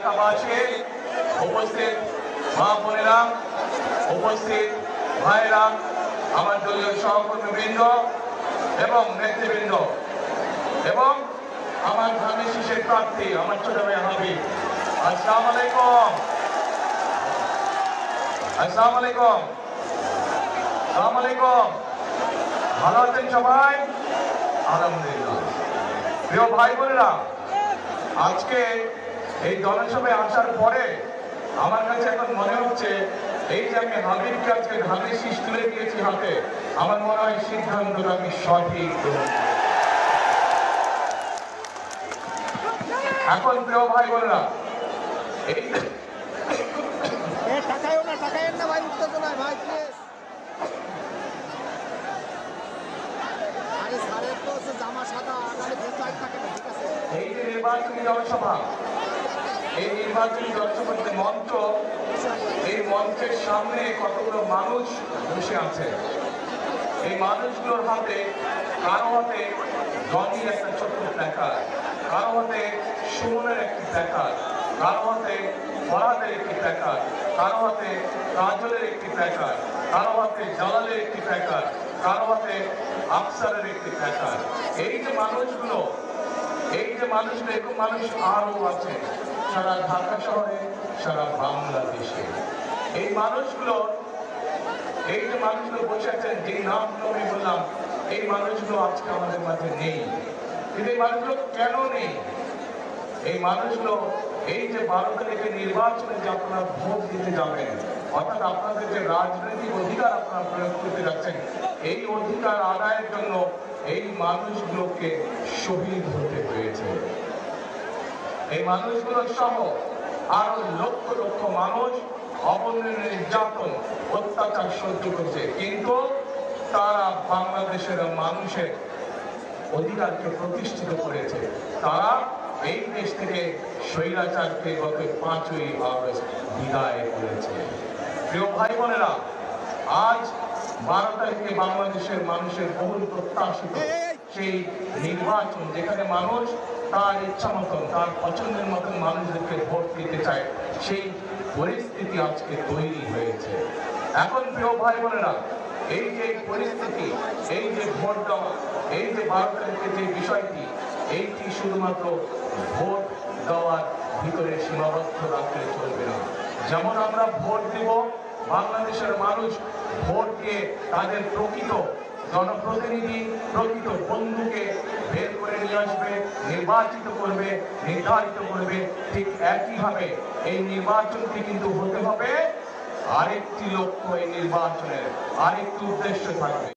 এলাকাবাসী, উপস্থিত মা বোনেরা, উপস্থিত ভাইরা, আমার দলীয় সহকর্মীবৃন্দ এবং নেতৃবৃন্দ এবং আমার ধানের শীষের প্রার্থী আমার ছোট ভাই হাবিব, আসসালামু আলাইকুম। আসসালামু আলাইকুম। আসসালামু আলাইকুম। ভালো আছেন সবাই? আলহামদুলিল্লাহ। প্রিয় ভাই বোনেরা, আজকে এই জনসভায় আসার পরে আমার কাছে এখন মনে হচ্ছে এই যে আমি হাবিবকে আজকে ধানের শীষ তুলে দিয়েছি হাতে, আমার মনে হয় সিদ্ধান্তটা আমি সঠিক গ্রহণ করেছি। এখন প্রিয় ভাই বোনেরা, এই এই যে নির্বাচনী জনসভা, এই নির্বাচনী জনসভার যে মঞ্চ, এই মঞ্চের সামনে কতগুলো মানুষ বসে আছে। এই মানুষগুলোর হাতে, কারো হাতে জনির একটা ছোট্ট প্ল্যাকার্ড, কারো হাতে সুমনের একটি প্ল্যাকার্ড, কারো হাতে ফরহাদের একটি প্ল্যাকার্ড, কারো হাতে কাজলের একটি প্ল্যাকার্ড, কারো হাতে জালালের একটি প্ল্যাকার্ড, কারো হাতে আফসারের একটি প্ল্যাকার্ড। এই যে মানুষগুলো, এরকম মানুষ আরো আছে সারা ঢাকা শহরে, সারা বাংলাদেশে। এই যে মানুষগুলো বসে আছেন, যে নামগুলো আমি বললাম, এই মানুষগুলো আজকে আমাদের মাঝে নেই। কিন্তু এই মানুষগুলো কেন নেই? এই মানুষগুলো এই যে 12 তারিখে নির্বাচনে যে আপনারা ভোট দিতে যাবেন, অর্থাৎ আপনাদের যে রাজনৈতিক অধিকার আপনারা প্রয়োগ করতে যাচ্ছেন, এই অধিকার আদায়ের জন্য এই মানুষগুলোকে শহীদ হতে হয়েছে। এই মানুষগুলো সহ আরো লক্ষ লক্ষ মানুষ অবর্ণনীয় নির্যাতন, অত্যাচার সহ্য করছে, কিন্তু তারা বাংলাদেশের মানুষের অধিকারকে প্রতিষ্ঠিত করেছে। তারা এই দেশ থেকে স্বৈরাচারকে গত 5ই আগস্ট বিদায় করেছে। প্রিয় ভাই বোনেরা, আজ 12 তারিখে বাংলাদেশের মানুষের বহুল প্রত্যাশিত সেই নির্বাচন, যেখানে মানুষ তার ইচ্ছা মতন, তার পছন্দের মতন মানুষদেরকে ভোট দিতে চায়, সেই পরিস্থিতি আজকে তৈরি হয়েছে। এখন প্রিয় ভাই বোনেরা, এই যে পরিস্থিতি, এই যে ভোট দেওয়া, এই যে 12 তারিখের যে বিষয়টি, এইটি শুধুমাত্র ভোট দেওয়ার ভিতরে সীমাবদ্ধ রাখলে চলবে না। যেমন আমরা ভোট দিব, বাংলাদেশের মানুষ ভোট দিয়ে তাদের প্রকৃত জনপ্রতিনিধি, প্রকৃত বন্ধুকে বের করে নিয়ে আসবে, নির্বাচিত করবে, নির্ধারিত করবে। ঠিক একইভাবে এই নির্বাচনটি কিন্তু হতে হবে আরেকটি লক্ষ্য, এই নির্বাচনের আরেকটি উদ্দেশ্য থাকবে।